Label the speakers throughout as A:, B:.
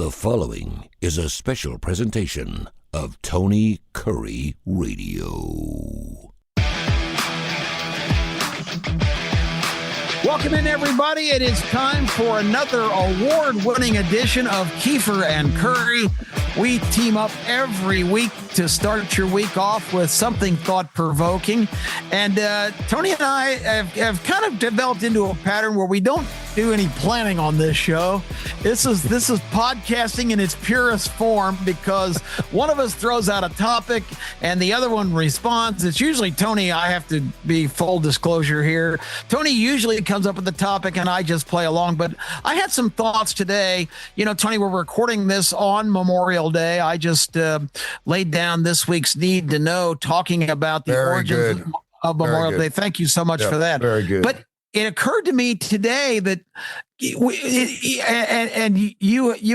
A: The following is a special presentation of Tony Kurre Radio.
B: Welcome in, everybody. It is time for another award-winning edition of Keefer and Kurre. We team up every week to start your week off with something thought-provoking. And Tony and I have kind of developed into a pattern where we don't do any planning on this show. This is podcasting in its purest form because one of us throws out a topic and the other one responds. It's usually Tony. I have to be full disclosure here. Tony usually comes up with the topic and I just play along. But I had some thoughts today. You know, Tony, we're recording this on Memorial Day. I just laid down this week's Need to Know, talking about the origins of Memorial Day. Thank you so much for that.
C: Very good.
B: But it occurred to me today that you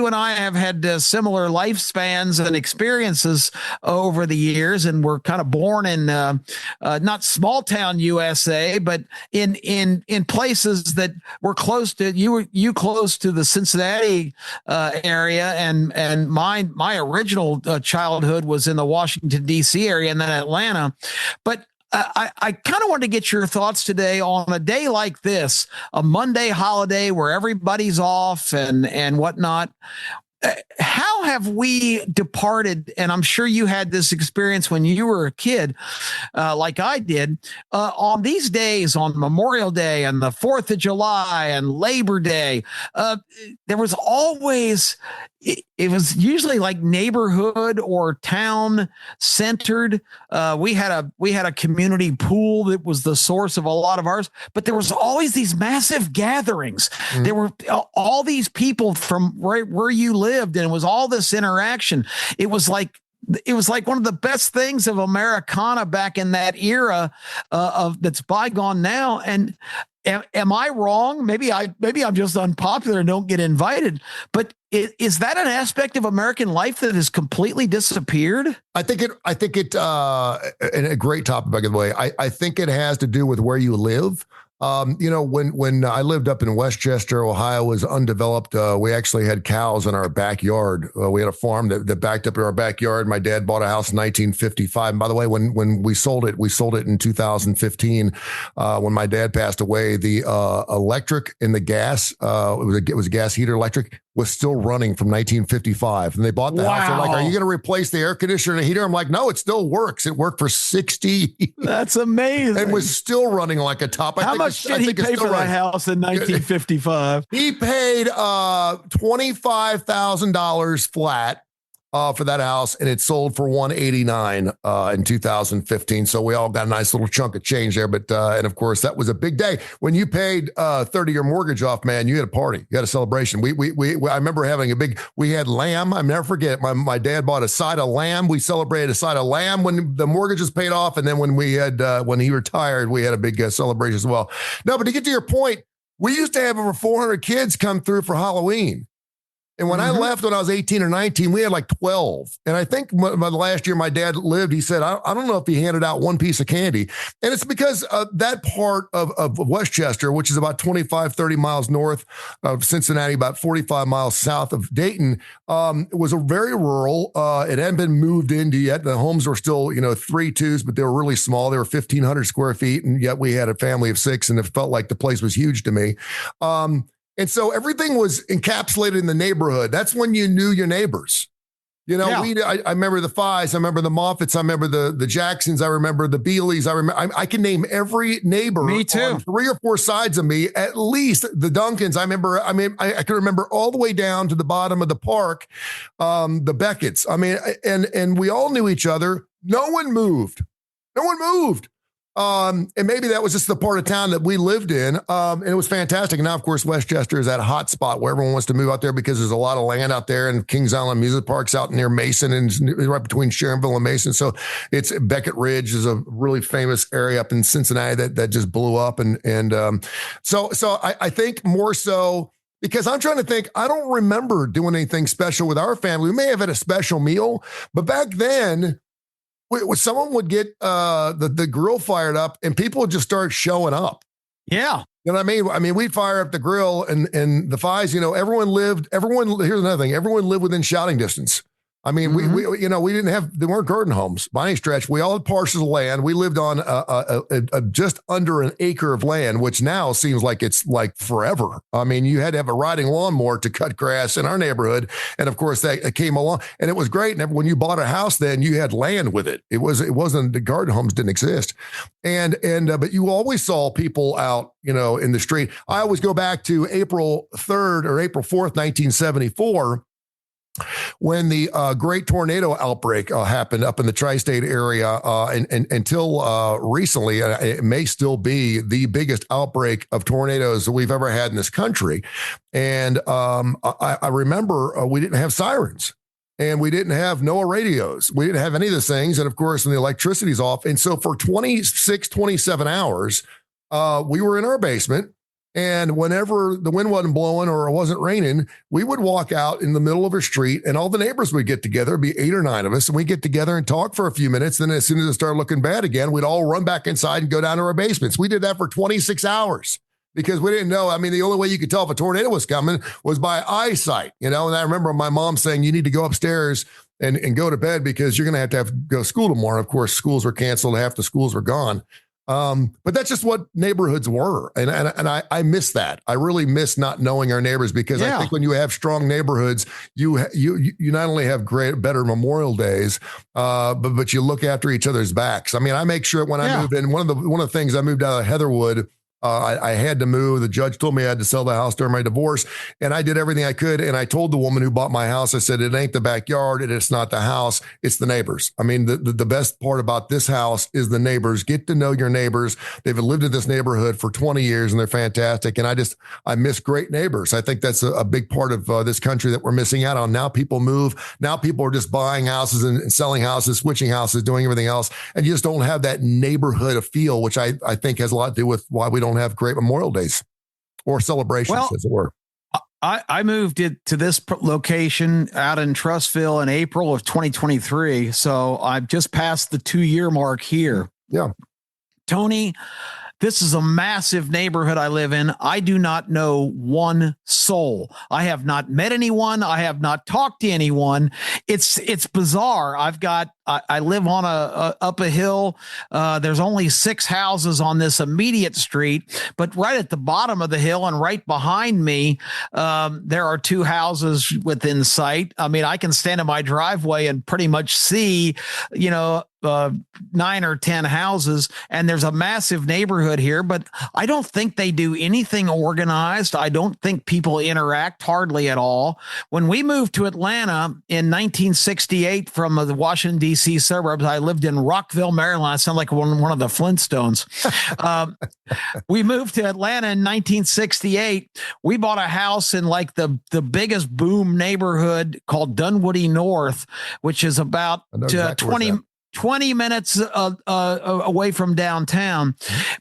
B: and I have had similar lifespans and experiences over the years, and we're kind of born in not small town USA, but in places that were close to you close to the Cincinnati area, and my original childhood was in the Washington D.C. area and then Atlanta, but I kind of wanted to get your thoughts today on a day like this, a Monday holiday where everybody's off and whatnot. How have we departed? And I'm sure you had this experience when you were a kid, like I did, on these days, on Memorial Day and the 4th of July and Labor Day. There was always, it was usually like neighborhood or town centered. We had a community pool that was the source of a lot of ours, but there was always these massive gatherings. Mm-hmm. There were all these people from right where you lived, and it was all this interaction. It was like one of the best things of Americana back in that era of that's bygone now. And am I wrong? Maybe I'm just unpopular and don't get invited. But is that an aspect of American life that has completely disappeared?
C: I think it, and a great topic, by the way. I think it has to do with where you live. You know, when I lived up in Westchester, Ohio, was undeveloped. We actually had cows in our backyard. We had a farm that backed up in our backyard. My dad bought a house in 1955. And by the way, when we sold it in 2015. When my dad passed away, the electric and the gas, it was a gas heater electric, was still running from 1955. And they bought the house. They're like, are you going to replace the air conditioner and the heater? I'm like, no, it still works. It worked for 60 years.
B: That's amazing.
C: And was still running like a top.
B: How much did he pay for that house in 1955?
C: He paid $25,000 flat for that house, and it sold for $189 in 2015. So we all got a nice little chunk of change there. But and of course, that was a big day when you paid 30-year mortgage off. Man, you had a party, you had a celebration. I remember having we had lamb. I never forget. My dad bought a side of lamb. We celebrated a side of lamb when the mortgage was paid off, and then when when he retired, we had a big celebration as well. No, but to get to your point, we used to have over 400 kids come through for Halloween. And when I left when I was 18 or 19, we had like 12. And I think the last year my dad lived, he said, I don't know if he handed out one piece of candy. And it's because that part of Westchester, which is about 25, 30 miles north of Cincinnati, about 45 miles south of Dayton, was a very rural. It hadn't been moved into yet. The homes were still, 3-2s, but they were really small. They were 1,500 square feet. And yet we had a family of 6, and it felt like the place was huge to me. And so everything was encapsulated in the neighborhood. That's when you knew your neighbors. I remember the Fies. I remember the Moffats. I remember the Jacksons. I remember the Bealeys. I can name every neighbor.
B: Me too.
C: On 3 or 4 sides of me, at least. The Duncans. I can remember all the way down to the bottom of the park. The Becketts. And we all knew each other. No one moved. And maybe that was just the part of town that we lived in. And it was fantastic. And now, of course, Westchester is that hot spot where everyone wants to move out there because there's a lot of land out there, and Kings Island Music Park's out near Mason and right between Sharonville and Mason. So it's Beckett Ridge is a really famous area up in Cincinnati that just blew up. So I think more so because I'm trying to think, I don't remember doing anything special with our family. We may have had a special meal, but back then, someone would get the grill fired up and people would just start showing up.
B: Yeah.
C: You know what I mean? I mean, we'd fire up the grill and the Fies, here's another thing. Everyone lived within shouting distance. I mean, we there weren't garden homes by any stretch. We all had parcels of land. We lived on a just under an acre of land, which now seems like it's like forever. I mean, you had to have a riding lawnmower to cut grass in our neighborhood. And of course that came along and it was great. And when you bought a house, then you had land with it. It wasn't, the garden homes didn't exist. But you always saw people out, in the street. I always go back to April 3rd or April 4th, 1974. When the great tornado outbreak happened up in the tri-state area, and until recently, it may still be the biggest outbreak of tornadoes that we've ever had in this country. And I remember we didn't have sirens. And we didn't have NOAA radios. We didn't have any of those things. And of course, when the electricity's off. And so for 26, 27 hours, we were in our basement. And whenever the wind wasn't blowing or it wasn't raining, we would walk out in the middle of a street and all the neighbors would get together. It'd be 8 or 9 of us. And we'd get together and talk for a few minutes. Then as soon as it started looking bad again, we'd all run back inside and go down to our basements. We did that for 26 hours because we didn't know. I mean, the only way you could tell if a tornado was coming was by eyesight, And I remember my mom saying, you need to go upstairs and go to bed because you're going to have to go to school tomorrow. Of course, schools were canceled. Half the schools were gone. But that's just what neighborhoods were. And I miss that. I really miss not knowing our neighbors because I think when you have strong neighborhoods, you not only have better Memorial Days, but you look after each other's backs. I mean, I make sure when I move in, one of the things I moved out of Heatherwood, I had to move. The judge told me I had to sell the house during my divorce, and I did everything I could. And I told the woman who bought my house, I said, it ain't the backyard, and it's not the house, it's the neighbors. I mean, the best part about this house is the neighbors. Get to know your neighbors. They've lived in this neighborhood for 20 years, and they're fantastic. And I miss great neighbors. I think that's a big part of this country that we're missing out on. Now people move. Now people are just buying houses and selling houses, switching houses, doing everything else, and you just don't have that neighborhood feel, which I think has a lot to do with why we don't have great Memorial Days or celebrations, as it were.
B: I moved it to this location out in Trussville in April of 2023. So I've just passed the 2-year mark here.
C: Yeah.
B: Tony, this is a massive neighborhood I live in. I do not know one soul. I have not met anyone. I have not talked to anyone. It's bizarre. I live on up a hill. There's only 6 houses on this immediate street, but right at the bottom of the hill and right behind me, there are 2 houses within sight. I mean, I can stand in my driveway and pretty much see, 9 or 10 houses, and there's a massive neighborhood here, but I don't think they do anything organized. I don't think people interact hardly at all. When we moved to Atlanta in 1968 from the Washington, D.C. suburbs, I lived in Rockville, Maryland. I sound like one of the Flintstones. We moved to Atlanta in 1968. We bought a house in like the biggest boom neighborhood called Dunwoody North, which is about 20 minutes away from downtown.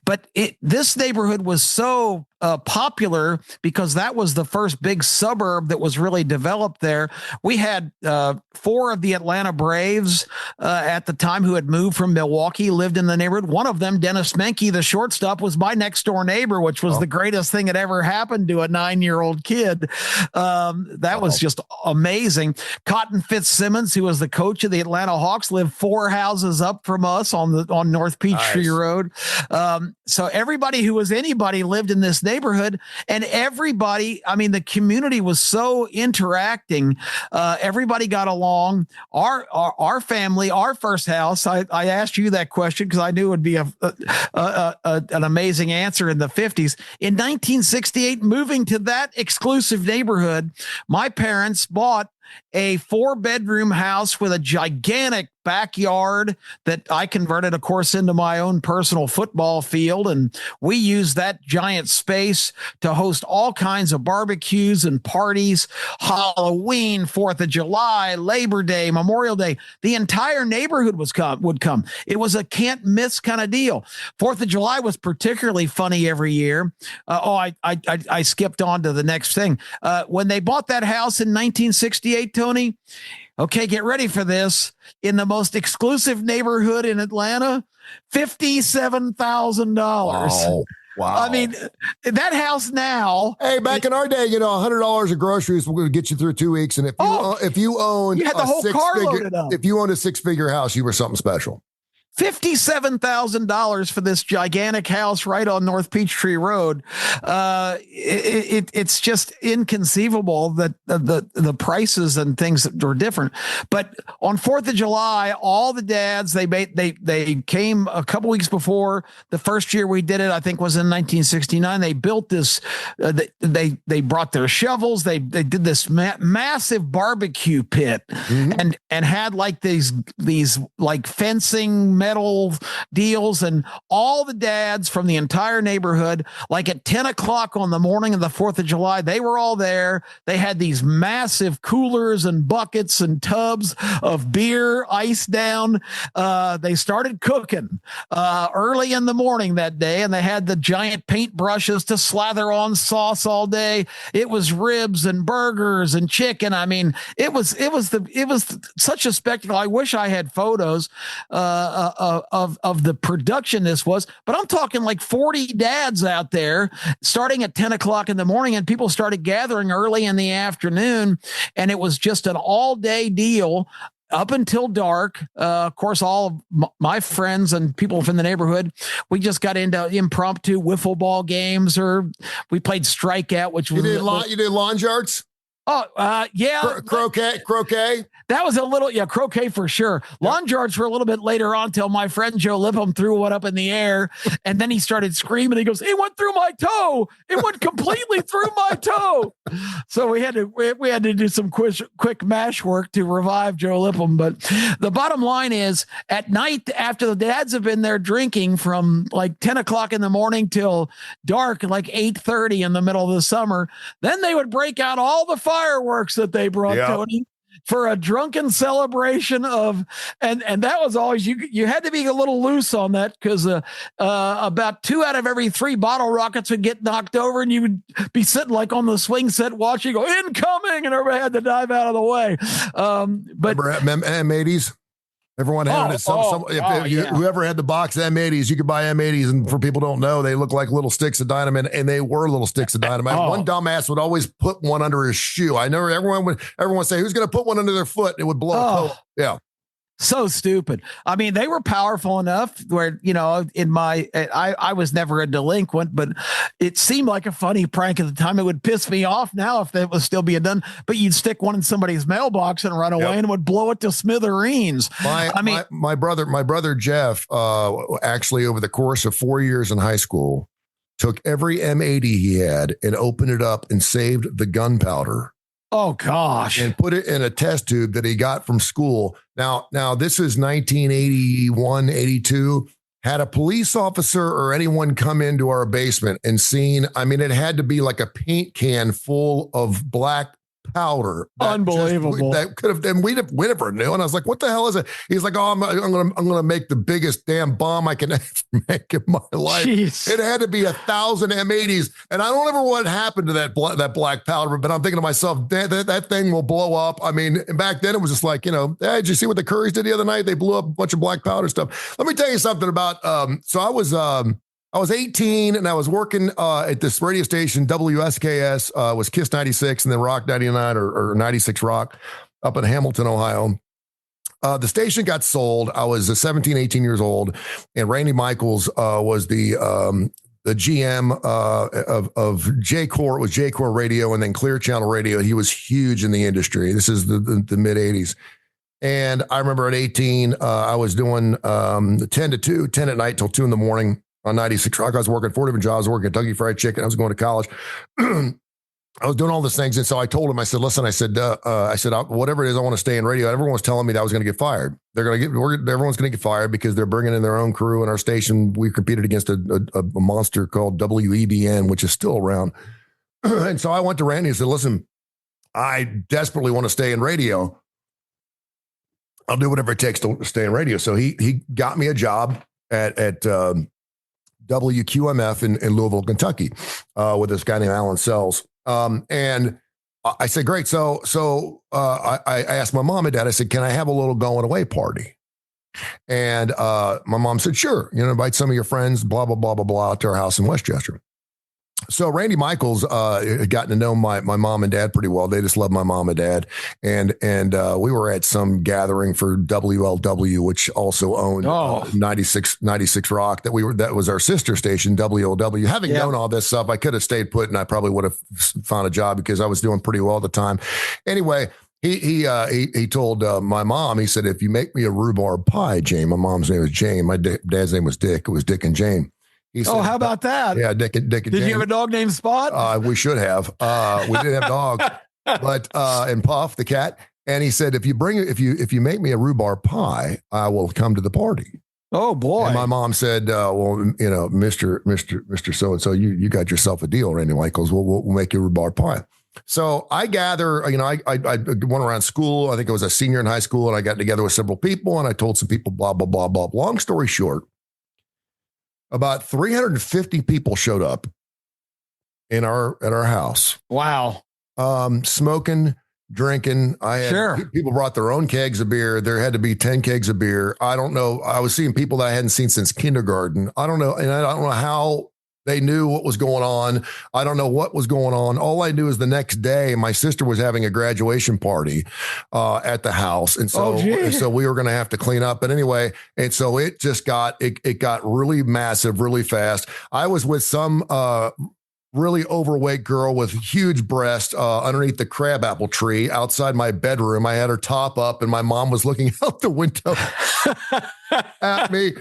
B: But this neighborhood was so popular because that was the first big suburb that was really developed there. We had 4 of the Atlanta Braves at the time who had moved from Milwaukee, lived in the neighborhood. One of them, Dennis Menke, the shortstop, was my next door neighbor, which was the greatest thing that ever happened to a 9-year-old kid. That was just amazing. Cotton Fitzsimmons, who was the coach of the Atlanta Hawks, lived 4 houses up from us on North Peachtree Road. So everybody who was anybody lived in this neighborhood, and everybody, I mean, the community was so interacting. Everybody got along. Our family, our first house, I asked you that question because I knew it would be an amazing answer in the 50s. In 1968, moving to that exclusive neighborhood, my parents bought a 4-bedroom house with a gigantic backyard that I converted, of course, into my own personal football field. And we used that giant space to host all kinds of barbecues and parties, Halloween, 4th of July, Labor Day, Memorial Day. The entire neighborhood would come. It was a can't miss kind of deal. 4th of July was particularly funny every year. I skipped on to the next thing. When they bought that house in 1968, Tony, okay, get ready for this. In the most exclusive neighborhood in Atlanta, $57,000.
C: Wow. Wow.
B: I mean, that house now.
C: Hey, back in our day, $100 of groceries will get you through 2 weeks. And if you owned
B: you had the whole car loaded up.
C: if you owned a 6-figure house, you were something special.
B: $57,000 for this gigantic house right on North Peachtree Road. It's just inconceivable that the prices and things were different. But on 4th of July, all the dads they came a couple weeks before the first year we did it. I think was in 1969. They built this. They brought their shovels. They did this massive barbecue pit and had like these like fencing metal deals, and all the dads from the entire neighborhood, like at 10 o'clock on the morning of the 4th of July, they were all there. They had these massive coolers and buckets and tubs of beer, ice down. They started cooking early in the morning that day, and they had the giant paint brushes to slather on sauce all day. It was ribs and burgers and chicken. I mean, it was such a spectacle. I wish I had photos of the production this was, but I'm talking like 40 dads out there starting at 10 o'clock in the morning, and people started gathering early in the afternoon, and it was just an all-day deal up until dark. Of course, all of my friends and people from the neighborhood, we just got into impromptu wiffle ball games, or we played strikeout, which
C: you did lawn darts.
B: Oh, yeah.
C: Croquet.
B: That was a little, croquet for sure. Yep. Lawn darts were a little bit later on till my friend Joe Lipham threw one up in the air, and then he started screaming. He goes, "It went through my toe. It went completely through my toe." So we had to do some quick mash work to revive Joe Lipham. But the bottom line is, at night, after the dads have been there drinking from like 10 o'clock in the morning till dark, like 8:30 in the middle of the summer, then they would break out all the fireworks that they brought, Tony, for a drunken celebration of, and that was always, you had to be a little loose on that, because about 2 out of every 3 bottle rockets would get knocked over, and you would be sitting like on the swing set watching, go incoming, and everybody had to dive out of the way. But
C: remember M80s? Everyone had it. Whoever had the box M80s, you could buy M80s, and for people who don't know, they look like little sticks of dynamite, and they were little sticks of dynamite. One dumbass would always put one under his shoe. I know everyone would say, "Who's going to put one under their foot?" It would blow a coat. Yeah.
B: So stupid. I mean, they were powerful enough where, I was never a delinquent, but it seemed like a funny prank at the time. It would piss me off now if that was still being done, but you'd stick one in somebody's mailbox and run away, and it would blow it to smithereens.
C: My brother Jeff, actually over the course of 4 years in high school, took every M80 he had and opened it up and saved the gunpowder.
B: Oh gosh.
C: And put it in a test tube that he got from school. Now this is 1981, 82. Had a police officer or anyone come into our basement and seen, it had to be like a paint can full of black powder.
B: Unbelievable.
C: That could have been, we never knew. And I was like, "What the hell is it?" He's like, "Oh, I'm gonna make the biggest damn bomb I can ever make in my life."
B: Jeez.
C: It had to be 1,000 M80s, and I don't know what happened to that black powder, but I'm thinking to myself, that thing will blow up. Back then it was just like, "Hey, did you see what the Currys did the other night? They blew up a bunch of black powder stuff." Let me tell you something about. So I was 18 and I was working at this radio station, WSKS, was Kiss 96 and then Rock 99 or 96 Rock up in Hamilton, Ohio. The station got sold. I was 17, 18 years old, and Randy Michaels was the GM of J-Core. It was J-Core Radio and then Clear Channel Radio. He was huge in the industry. This is the mid 80s. And I remember at 18, I was doing 10 at night till 2 in the morning. On 96 Rock, I was working 4 different jobs, working Kentucky Fried Chicken. I was going to college. I was doing all these things. And so I told him, I said, "Listen," whatever it is, I want to stay in radio. Everyone was telling me that I was going to get fired. Everyone's going to get fired because they're bringing in their own crew. In our station, we competed against a monster called WEBN, which is still around. And so I went to Randy and said, "Listen, I desperately want to stay in radio. I'll do whatever it takes to stay in radio." So he got me a job at WQMF in Louisville, Kentucky, with this guy named Alan Sells. And I said, "Great." So I asked my mom and dad, I said, "Can I have a little going away party?" And my mom said, sure, invite some of your friends, blah, blah, blah, blah, blah, to our house in Westchester. So Randy Michaels had gotten to know my mom and dad pretty well. They just loved my mom and dad. And we were at some gathering for WLW, which also owned 96 Rock. That was our sister station, WLW. Having known all this stuff, I could have stayed put and I probably would have found a job because I was doing pretty well at the time. Anyway, he told my mom, he said, if you make me a rhubarb pie, Jane, my mom's name was Jane. My dad's name was Dick. It was Dick and Jane. He said,
B: how about that?
C: Yeah, Dick and
B: Did
C: Jane.
B: you have a dog named Spot?
C: We should have. We didn't have dogs, but and Puff the cat. And he said, if you make me a rhubarb pie, I will come to the party.
B: Oh boy!
C: And my mom said, well, Mr. So and so, you got yourself a deal, Randy Michaels. We'll make you a rhubarb pie. So I gather, I went around school. I think I was a senior in high school, and I got together with several people, and I told some people, blah blah blah blah. Long story short. About 350 people showed up at our house.
B: Wow.
C: Smoking, drinking. People brought their own kegs of beer. There had to be 10 kegs of beer. I don't know. I was seeing people that I hadn't seen since kindergarten. I don't know. And I don't know how they knew what was going on. I don't know what was going on. All I knew is the next day, my sister was having a graduation party at the house. And so we were going to have to clean up. But anyway, and so it just got really massive, really fast. I was with some really overweight girl with huge breasts underneath the crabapple tree outside my bedroom. I had her top up and my mom was looking out the window at me.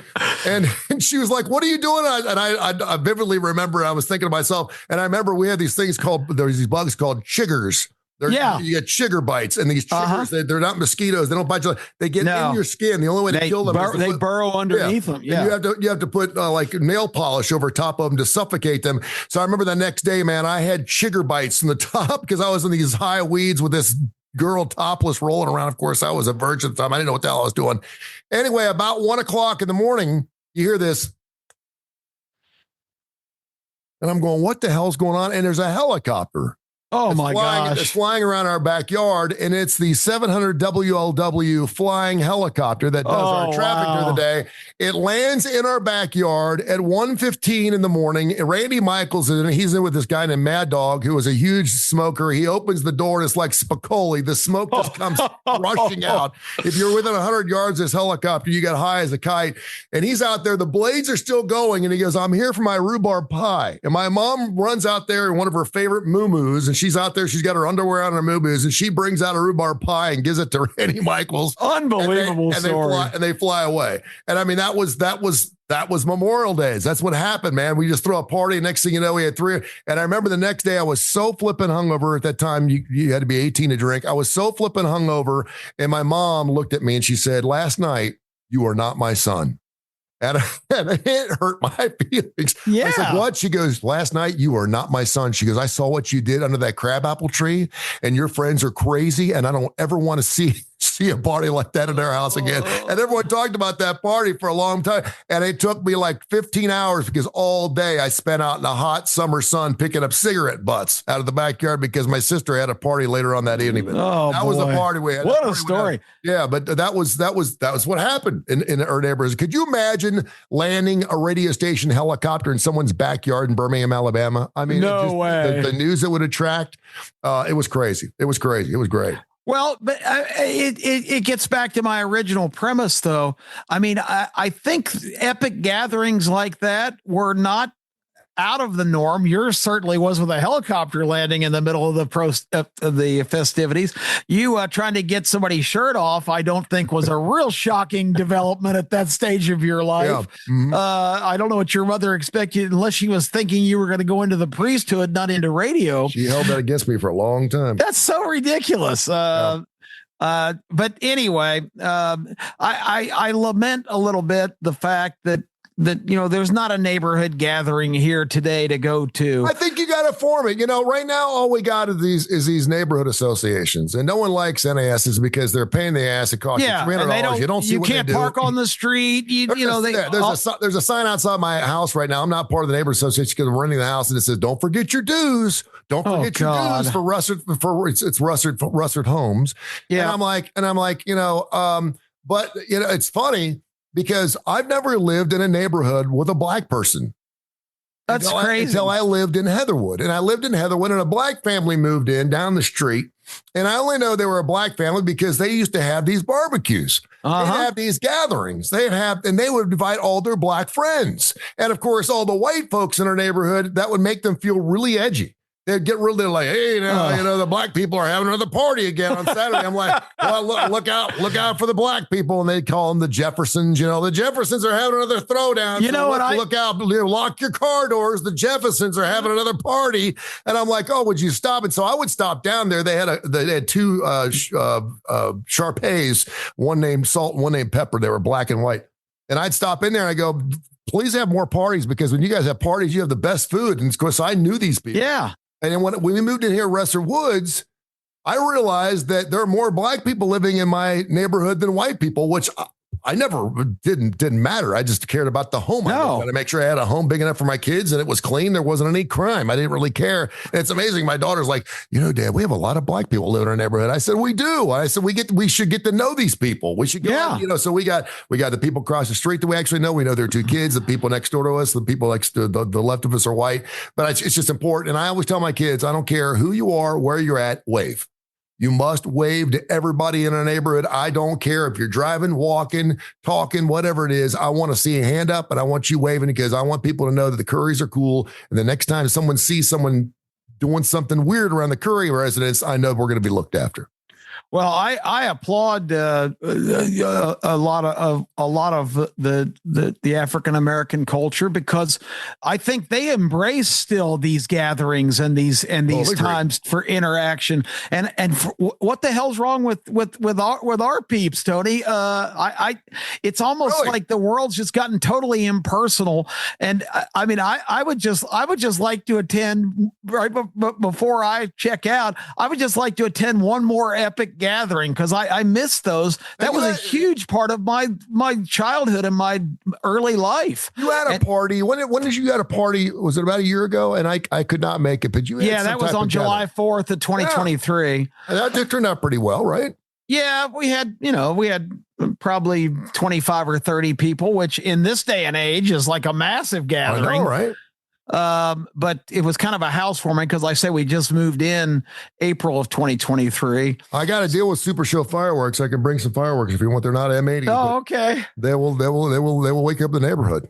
C: And she was like, what are you doing? And I vividly remember, I was thinking to myself, and I remember we had these things there's these bugs called chiggers. You get chigger bites, and these chiggers, they're not mosquitoes. They don't bite you. They get in your skin. The only way to kill them is
B: they burrow underneath them. Yeah.
C: And you have to put like nail polish over top of them to suffocate them. So I remember the next day, man, I had chigger bites from the top because I was in these high weeds with this girl topless rolling around. Of course, I was a virgin at the time. I didn't know what the hell I was doing. Anyway, about 1:00 in the morning, you hear this. And I'm going, what the hell's going on? And there's a helicopter.
B: Oh my gosh.
C: It's flying around our backyard, and it's the 700 WLW flying helicopter that does our traffic during the day. It lands in our backyard at 1:15 in the morning. Randy Michaels is in it. He's in with this guy named Mad Dog, who is a huge smoker. He opens the door, and it's like Spicoli. The smoke just comes rushing out. If you're within 100 yards of this helicopter, you get high as a kite. And he's out there. The blades are still going, and he goes, I'm here for my rhubarb pie. And my mom runs out there in one of her favorite moo-moos, and she's out there. She's got her underwear on, her moo-moos, and she brings out a rhubarb pie and gives it to Randy Michaels.
B: Unbelievable story.
C: And they fly away. And I mean, that was Memorial Days. That's what happened, man. We just throw a party. Next thing you know, we had 3. And I remember the next day I was so flipping hungover. At that time, you had to be 18 to drink. I was so flipping hungover. And my mom looked at me and she said, last night, you are not my son. And it hurt my feelings.
B: Yeah.
C: I said, what? She goes, last night, you are not my son. She goes, I saw what you did under that crabapple tree, and your friends are crazy, and I don't ever want to see a party like that in our house again. And everyone talked about that party for a long time. And it took me like 15 hours because all day I spent out in the hot summer sun picking up cigarette butts out of the backyard because my sister had a party later on that evening. But that was the party we had.
B: What a story.
C: Yeah, but that was what happened in our neighborhoods. Could you imagine landing a radio station helicopter in someone's backyard in Birmingham, Alabama? I mean,
B: no way.
C: The news it would attract. It was crazy. It was crazy. It was great.
B: Well, but it gets back to my original premise, though. I mean, I think epic gatherings like that were not out of the norm. Yours certainly was with a helicopter landing in the middle of the festivities. You trying to get somebody's shirt off, I don't think was a real shocking development at that stage of your life. Yeah. Mm-hmm. I don't know what your mother expected, unless she was thinking you were going to go into the priesthood, not into radio.
C: She held that against me for a long time.
B: That's so ridiculous. But anyway, I lament a little bit the fact that there's not a neighborhood gathering here today to go to.
C: I think you got to form it. Right now, all we got is these neighborhood associations, and no one likes NASs because they're paying the ass. It costs you $300. You don't see what they do. You
B: can't park on the street.
C: There's a sign outside my house right now. I'm not part of the neighborhood association because I'm renting the house, and it says, "Don't forget your dues. Don't forget your dues for Russert Homes."
B: Yeah,
C: and I'm like, But, it's funny because I've never lived in a neighborhood with a black person.
B: That's crazy.
C: Until I lived in Heatherwood. And I lived in Heatherwood, and a black family moved in down the street. And I only know they were a black family because they used to have these barbecues. They'd have these gatherings. And they would invite all their black friends. And of course, all the white folks in our neighborhood, that would make them feel really edgy. They'd get really like, hey, the black people are having another party again on Saturday. I'm like, well, look out for the black people. And they'd call them the Jeffersons. The Jeffersons are having another throwdown. Look out, lock your car doors. The Jeffersons are having another party. And I'm like, oh, would you stop? And so I would stop down there. They had two Shar-Peis, one named Salt, one named Pepper. They were black and white. And I'd stop in there and I go, please have more parties, because when you guys have parties, you have the best food. And of course, I knew these people.
B: Yeah.
C: And then when we moved in here, Resser Woods, I realized that there are more black people living in my neighborhood than white people, which I never didn't matter. I just cared about the home. I wanted to make sure I had a home big enough for my kids and it was clean. There wasn't any crime. I didn't really care. And it's amazing. My daughter's like, Dad, we have a lot of black people living in our neighborhood. I said, we do. I said, we should get to know these people. We should go, so we got the people across the street that we actually know. We know their two kids, the people next door to us, the people next to the left of us are white, but it's just important. And I always tell my kids, I don't care who you are, where you're at, wave. You must wave to everybody in a neighborhood. I don't care if you're driving, walking, talking, whatever it is. I want to see a hand up and I want you waving because I want people to know that the Kurres are cool. And the next time someone sees someone doing something weird around the Kurre residence, I know we're going to be looked after.
B: Well, I applaud a lot of the African American culture, because I think they embrace still these gatherings and these times for interaction. And what the hell's wrong with our peeps, Tony? It's almost really like the world's just gotten totally impersonal. And I would just like to attend right before I check out. I would just like to attend one more epic gathering, because I miss those. That was a huge part of my childhood and my early life.
C: You had a party. When did you have a party? Was it about a year ago? And I could not make it, but you had
B: that was on July 4th of 2023. Yeah.
C: And that turned out pretty well, right?
B: Yeah, we had probably 25 or 30 people, which in this day and age is like a massive gathering.
C: I know, right?
B: But it was kind of a housewarming, because like I say, we just moved in April of 2023.
C: I got to deal with Super Show fireworks. I can bring some fireworks if you want. They're not M80.
B: Oh, okay.
C: They will wake up the neighborhood.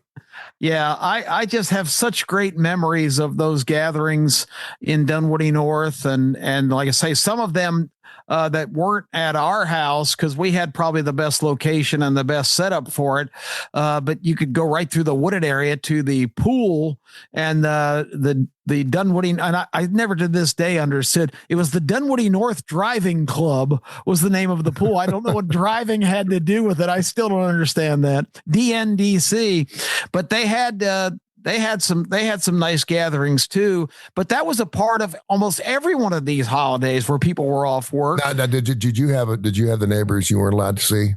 B: Yeah, I just have such great memories of those gatherings in Dunwoody North, and like I say, some of them that weren't at our house, because we had probably the best location and the best setup for it. But you could go right through the wooded area to the pool and the Dunwoody. And I never to this day understood. It was the Dunwoody North Driving Club was the name of the pool. I don't know what driving had to do with it. I still don't understand that. DNDC, but they had some nice gatherings too, but that was a part of almost every one of these holidays where people were off work.
C: Now, did you have the neighbors you weren't allowed to see?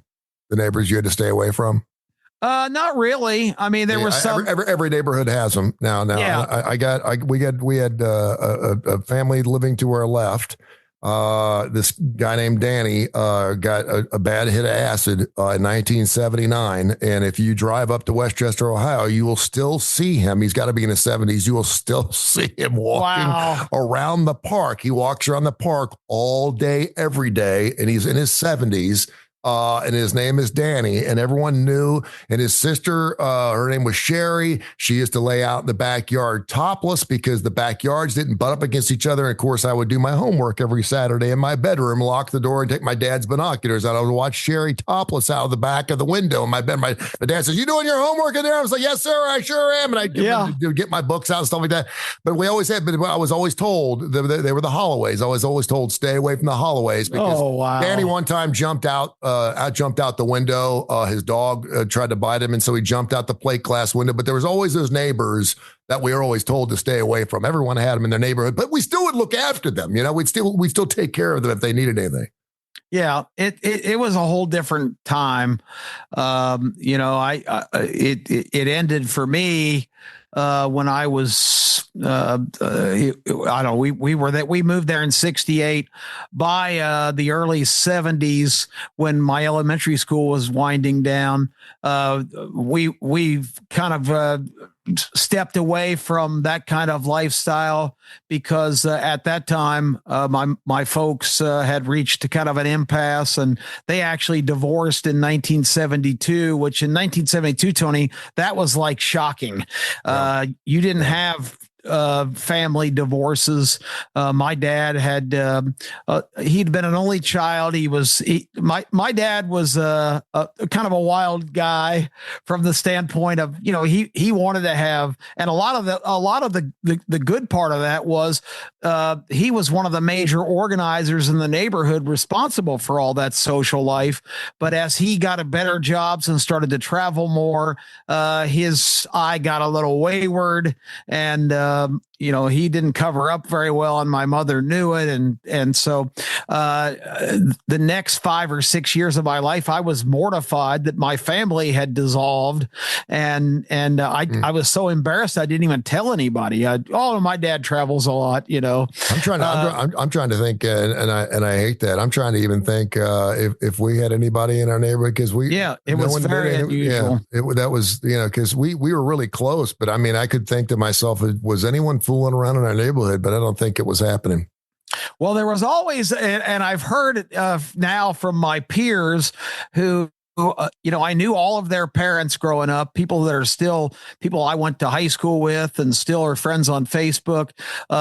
C: The neighbors you had to stay away from?
B: Not really. I mean, there were some.
C: Every neighborhood has them now. Yeah. We had a family living to our left. This guy named Danny got a bad hit of acid in 1979. And if you drive up to Westchester, Ohio, you will still see him. He's got to be in his 70s. You will still see him walking around the park. He walks around the park all day, every day, and he's in his 70s. And his name is Danny, and everyone knew. And his sister, her name was Sherry. She used to lay out in the backyard topless because the backyards didn't butt up against each other. And of course, I would do my homework every Saturday in my bedroom, lock the door, and take my dad's binoculars out. I would watch Sherry topless out of the back of the window in my bed. My dad says, "You doing your homework in there?" I was like, "Yes, sir, I sure am." And I'd get my books out and stuff like that. But I was always told they were the Holloways. I was always told stay away from the Holloways because Danny one time jumped out the window. His dog tried to bite him, and so he jumped out the plate glass window. But there was always those neighbors that we were always told to stay away from. Everyone had them in their neighborhood, but we still would look after them. We'd still take care of them if they needed anything.
B: Yeah, it was a whole different time. It ended for me when I was, I don't know, we moved there in 68. By the early 70s, when my elementary school was winding down, we've kind of stepped away from that kind of lifestyle because at that time my folks had reached kind of an impasse, and they actually divorced in 1972, which in 1972, Tony, that was like shocking. You didn't have family divorces. My dad had he'd been an only child. My dad was a kind of a wild guy from the standpoint of, he wanted to have, and a lot of the good part of that was he was one of the major organizers in the neighborhood responsible for all that social life. But as he got a better jobs and started to travel more, his eye got a little wayward, and he didn't cover up very well, and my mother knew it. And so the next 5 or 6 years of my life, I was mortified that my family had dissolved. And I was so embarrassed. I didn't even tell anybody. My dad travels a lot,
C: I'm trying to think, and I hate that. I'm trying to even think if we had anybody in our neighborhood, because
B: it was very unusual.
C: That was, because we were really close, but I mean, I could think to myself, was anyone fooling around in our neighborhood? But I don't think it was happening.
B: Well, there was always, and I've heard it now from my peers who, I knew all of their parents growing up, people that are still people I went to high school with and still are friends on Facebook.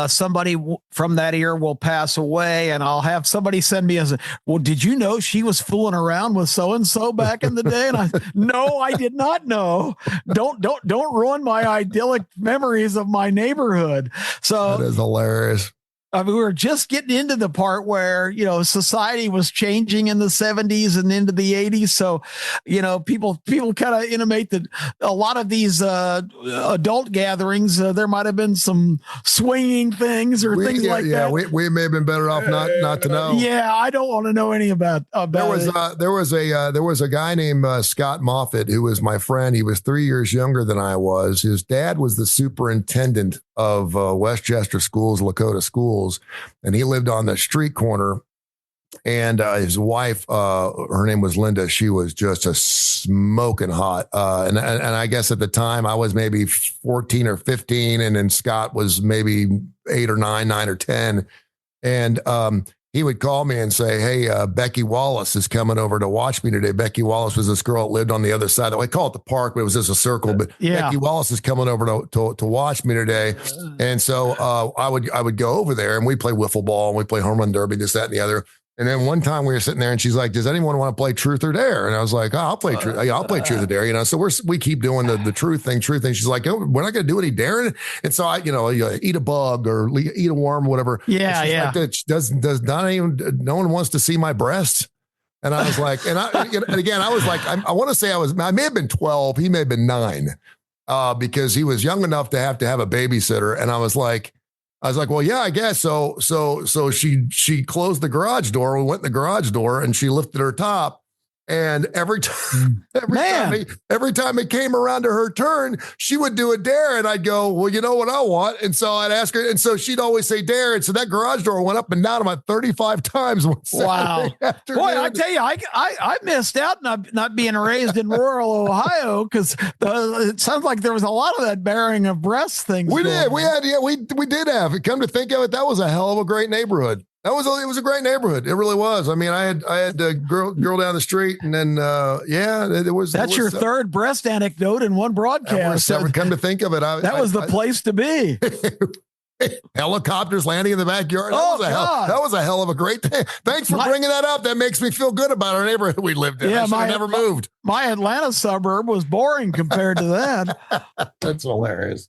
B: Somebody from that era will pass away, and I'll have somebody send me well, did you know she was fooling around with so-and-so back in the day? And no, I did not know. Don't ruin my idyllic memories of my neighborhood. So
C: that is hilarious.
B: We were just getting into the part where, society was changing in the 70s and into the 80s. So, people kind of intimate that a lot of these adult gatherings, there might have been some swinging things or things like that.
C: Yeah, we may have been better off not to know.
B: Yeah, I don't want to know any about
C: there was a guy named Scott Moffett who was my friend. He was 3 years younger than I was. His dad was the superintendent of Westchester Schools, Lakota Schools, and he lived on the street corner. And his wife, her name was Linda. She was just a smoking hot. And I guess at the time I was maybe 14 or 15, and then Scott was maybe 8 or 9 or 10. And he would call me and say, hey, Becky Wallace is coming over to watch me today. Becky Wallace was this girl that lived on the other side. I call it the park, but it was just a circle. But Becky Wallace is coming over to watch me today. And so I would go over there, and we play wiffle ball, and we play home run derby, this, that, and the other. And then one time we were sitting there, and she's like, does anyone want to play truth or dare? And I was like, I'll play truth. I'll play truth or dare, So we keep doing the truth thing. She's like, oh, we're not going to do any daring. And so I, eat a bug or eat a worm, whatever.
B: Yeah.
C: Like, does not even, no one wants to see my breasts. And I was like, and again, I was like, I want to say I may have been 12. He may have been 9 because he was young enough to have a babysitter. And I was like, well, yeah, I guess. So she closed the garage door. We went in the garage door, and she lifted her top. And every time it came around to her turn, she would do a dare. And I'd go, well, you know what I want? And so I'd ask her. And so she'd always say dare. And so that garage door went up and down about 35 times.
B: Wow. Boy, I tell you, I missed out not being raised in rural Ohio, because it sounds like there was a lot of that bearing of breasts things.
C: We did. We did have it. Come to think of it, that was a hell of a great neighborhood. It was a great neighborhood. It really was. I mean, I had a girl down the street, and then it was.
B: That's your third breast anecdote in one broadcast.
C: Come to think of it,
B: that was the place to be.
C: Helicopters landing in the backyard. That was a hell of a great day. Thanks for bringing that up. That makes me feel good about our neighborhood we lived in. Yeah, I never moved.
B: My Atlanta suburb was boring compared to that.
C: That's hilarious.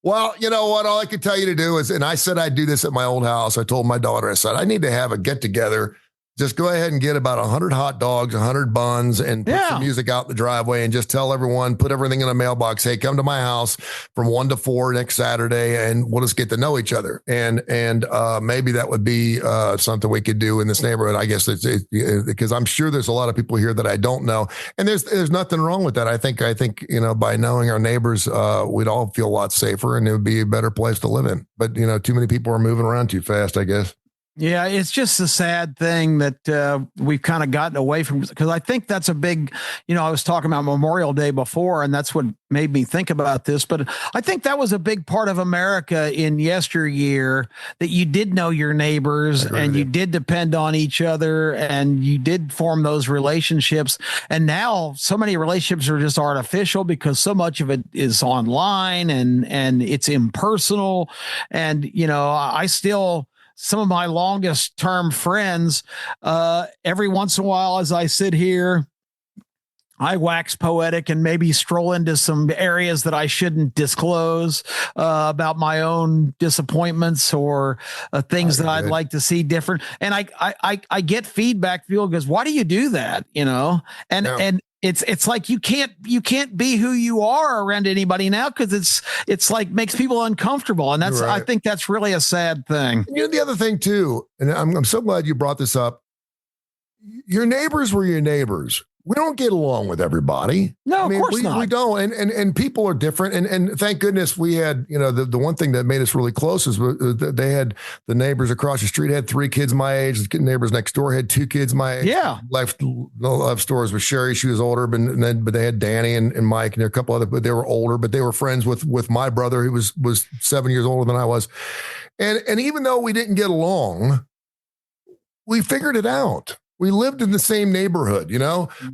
C: Well, you know what? All I could tell you to do is, and I said I'd do this at my old house. I told my daughter, I said, I need to have a get together Just go ahead and get about 100 hot dogs, 100 buns, and put some music out in the driveway and just tell everyone, put everything in a mailbox. Hey, come to my house from 1 to 4 next Saturday and we'll just get to know each other. And maybe that would be something we could do in this neighborhood. I guess it's because I'm sure there's a lot of people here that I don't know. And there's nothing wrong with that. I think, by knowing our neighbors, we'd all feel a lot safer and it would be a better place to live in. But, too many people are moving around too fast, I guess.
B: Yeah, it's just a sad thing that we've kind of gotten away from, because I think that's a big, I was talking about Memorial Day before, and that's what made me think about this. But I think that was a big part of America in yesteryear, that you did know your neighbors and you did depend on each other and you did form those relationships. And now so many relationships are just artificial because so much of it is online and it's impersonal. And, I still... some of my longest term friends, every once in a while, as I sit here, I wax poetic and maybe stroll into some areas that I shouldn't disclose about my own disappointments or things that I'd like to see different. And I get feedback. People goes, "Why do you do that?" And it's like you can't be who you are around anybody now, because it's like makes people uncomfortable, and that's I think that's really a sad thing.
C: The other thing too, and I'm so glad you brought this up. Your neighbors were your neighbors. We don't get along with everybody.
B: No, of course not.
C: We don't. And people are different. And thank goodness we had, the one thing that made us really close is they had the neighbors across the street had 3 kids my age. The neighbors next door had 2 kids my age.
B: Yeah.
C: Left stores with Sherry. She was older, but they had Danny and Mike and a couple other, but they were older, but they were friends with my brother, who was 7 years older than I was. And even though we didn't get along, we figured it out. We lived in the same neighborhood,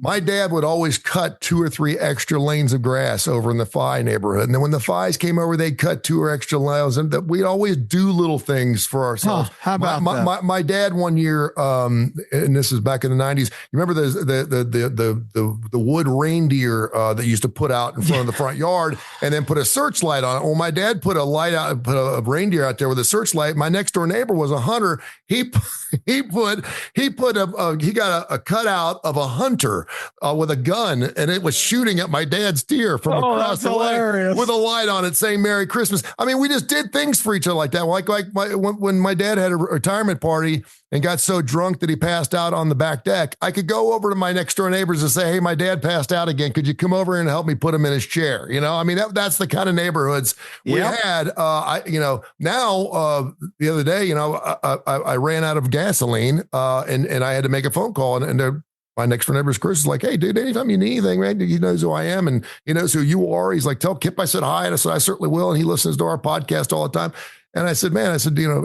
C: My dad would always cut 2 or 3 extra lanes of grass over in the Phi neighborhood. And then when the Phis came over, they'd cut 2 or extra lanes. And we'd always do little things for ourselves.
B: How about that?
C: My dad one year, and this is back in the 90s, you remember the wood reindeer that used to put out in front of the front yard and then put a searchlight on it. Well, my dad put a reindeer out there with a searchlight. My next door neighbor was a hunter. He got a cutout of a hunter with a gun, and it was shooting at my dad's deer from across the way with a light on it saying Merry Christmas. I mean, we just did things for each other like that. When my dad had a retirement party and got so drunk that he passed out on the back deck, I could go over to my next door neighbors and say, "Hey, my dad passed out again. Could you come over and help me put him in his chair?" I mean, that's the kind of neighborhoods we had. Now the other day, I ran out of gasoline and I had to make a phone call and my next door neighbor's Chris is like, "Hey, dude, anytime you need anything, man, he knows who I am and he knows who you are." He's like, "Tell Kip I said hi." And I said, "I certainly will." And he listens to our podcast all the time. And I said, "Man,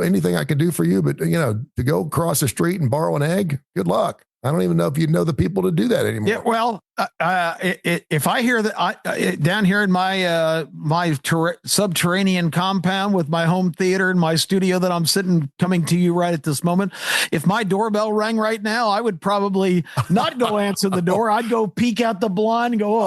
C: anything I can do for you, but to go across the street and borrow an egg, good luck. I don't even know if you know the people to do that anymore."
B: Yeah, well, if I hear that down here in my subterranean compound with my home theater and my studio that I'm coming to you right at this moment, if my doorbell rang right now, I would probably not go answer the door. I'd go peek out the blind and go,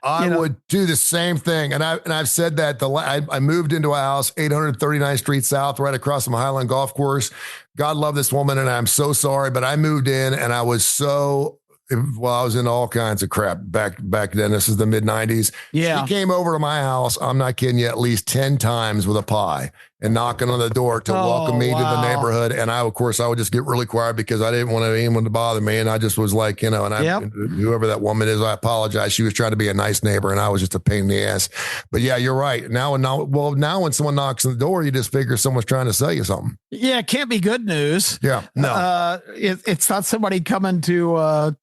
C: I would do the same thing. And I've said that I moved into a house, 839th Street South, right across from Highland Golf Course. God love this woman. And I'm so sorry, but I moved in and I was I was in all kinds of crap back then. This is the mid 90s.
B: Yeah.
C: She came over to my house. I'm not kidding you, at least 10 times with a pie and knocking on the door to welcome me to the neighborhood. And I would just get really quiet because I didn't want anyone to bother me. And I just was like, whoever that woman is, I apologize. She was trying to be a nice neighbor and I was just a pain in the ass. But yeah, you're right. Now when someone knocks on the door, you just figure someone's trying to sell you something.
B: Yeah. It can't be good news.
C: Yeah. No,
B: it's not somebody coming to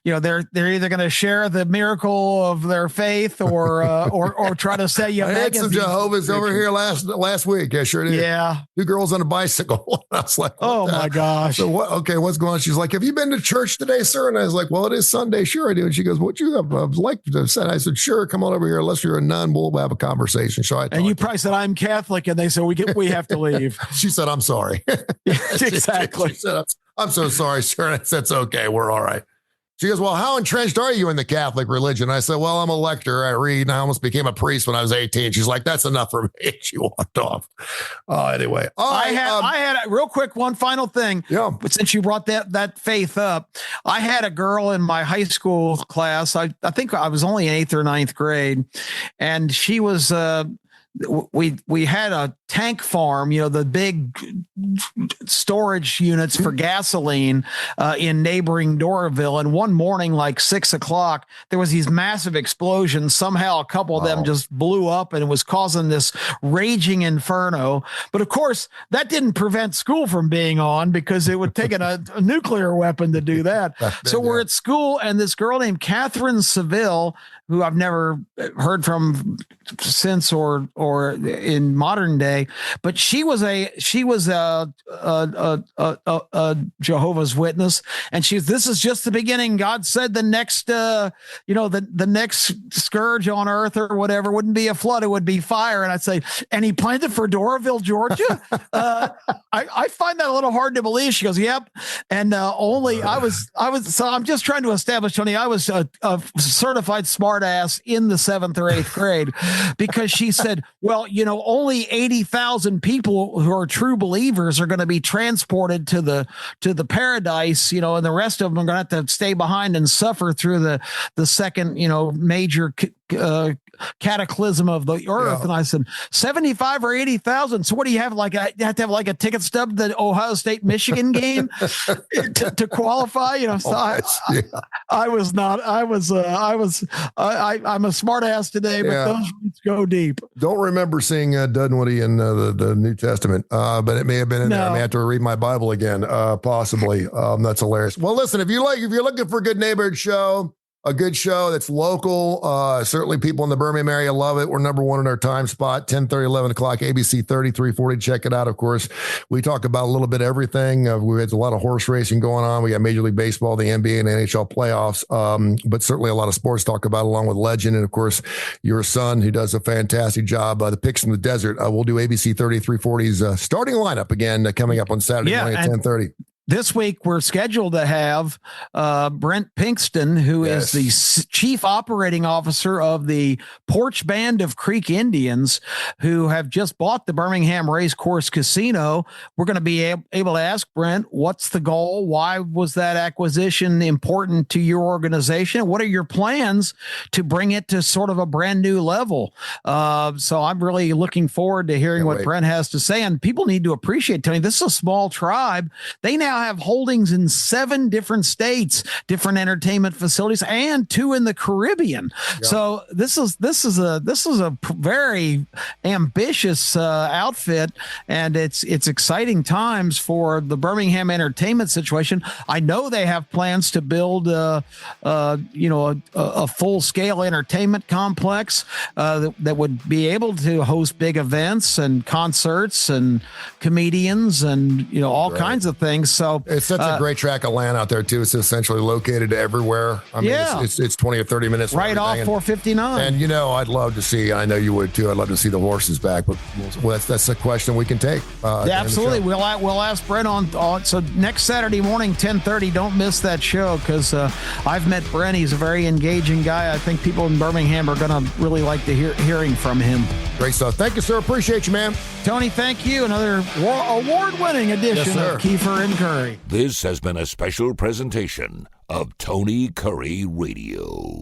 B: they're either going to share the miracle of their faith or try to sell you.
C: I had some Jehovah's over here last week. Yeah, sure did.
B: Yeah.
C: 2 girls on a bicycle. I was like,
B: oh my gosh.
C: So what? Okay, what's going on? She's like, "Have you been to church today, sir?" And I was like, "Well, it is Sunday. Sure I do." And she goes, "What you have like to say?" I said, "Sure, come on over here. Unless you're a nun, we'll have a conversation." So
B: and you probably said, "I'm Catholic," and they said, we have to leave.
C: She said, "I'm sorry."
B: Exactly.
C: She said, "I'm so sorry, sir." And I said, "It's okay. We're all right." She goes, well, how entrenched are you in the Catholic religion? I said, well, I'm a lector. I read, and I almost became a priest when I was 18. She's like, that's enough for me. She walked off. Anyway.
B: I had a real quick, one final thing.
C: Yeah.
B: But since you brought that faith up, I had a girl in my high school class. I think I was only in 8th or 9th grade. And she was, we had a tank farm, the big storage units for gasoline in neighboring Doraville. And one morning, like 6:00, there was these massive explosions. Somehow a couple of them just blew up and it was causing this raging inferno. But of course, that didn't prevent school from being on because it would take a nuclear weapon to do that. So we're at school and this girl named Catherine Seville, who I've never heard from since or in modern day, but she was a Jehovah's Witness, and this is just the beginning. God said the next the next scourge on earth or whatever wouldn't be a flood, it would be fire. And I'd say, and he planned it for Doraville, Georgia. I find that a little hard to believe. She goes, yep. And I was so I'm just trying to establish, Tony, I was a certified smart ass in the 7th or 8th grade, because she said, well, only 80,000 people who are true believers are going to be transported to the paradise, and the rest of them are going to have to stay behind and suffer through the second, major cataclysm of the earth. Yeah. And I said, 75 or 80,000. So what do you have? You have to have like a ticket stub to the Ohio State Michigan game to qualify. I'm a smart ass today, but those roots go deep.
C: Don't remember seeing Dunwoody in the New Testament, but it may have been in there. I may have to read my Bible again, possibly. That's hilarious. Well, listen, if you're looking for a good neighborhood show, a good show that's local. Certainly people in the Birmingham area love it. We're number one in our time spot, 10:30, 11 o'clock, ABC 3340. Check it out. Of course, we talk about a little bit of everything. We had a lot of horse racing going on. We got Major League Baseball, the NBA and NHL playoffs, but certainly a lot of sports talk about along with legend. And of course, your son who does a fantastic job, the Picks in the Desert. We'll do ABC 3340's starting lineup again coming up on Saturday morning at 10:30.
B: This week, we're scheduled to have Brent Pinkston, who is the chief operating officer of the Porch Band of Creek Indians, who have just bought the Birmingham Racecourse Casino. We're going to be able to ask Brent, what's the goal? Why was that acquisition important to your organization? What are your plans to bring it to sort of a brand new level? So I'm really looking forward to hearing what Brent has to say. And people need to appreciate, Tony, this is a small tribe. They now have holdings in 7 different states, different entertainment facilities, and 2 in the Caribbean. Yeah. So this is a very ambitious outfit, and it's exciting times for the Birmingham entertainment situation. I know they have plans to build a full scale entertainment complex that would be able to host big events and concerts and comedians and all kinds of things. So
C: it's such a great track of land out there too. It's essentially located everwer. I mean, it's 20 or 30 minutes
B: right off 459.
C: And I'd love to see. I know you would too. I'd love to see the horses back. But that's a question we can take.
B: Absolutely. We'll ask Brent on. So next Saturday morning, 10:30. Don't miss that show because I've met Brent. He's a very engaging guy. I think people in Birmingham are going to really like to hearing from him.
C: Great stuff. Thank you, sir. Appreciate you, man.
B: Tony, thank you. Another award-winning edition of Keefer and Kurre.
A: This has been a special presentation of Tony Kurre Radio.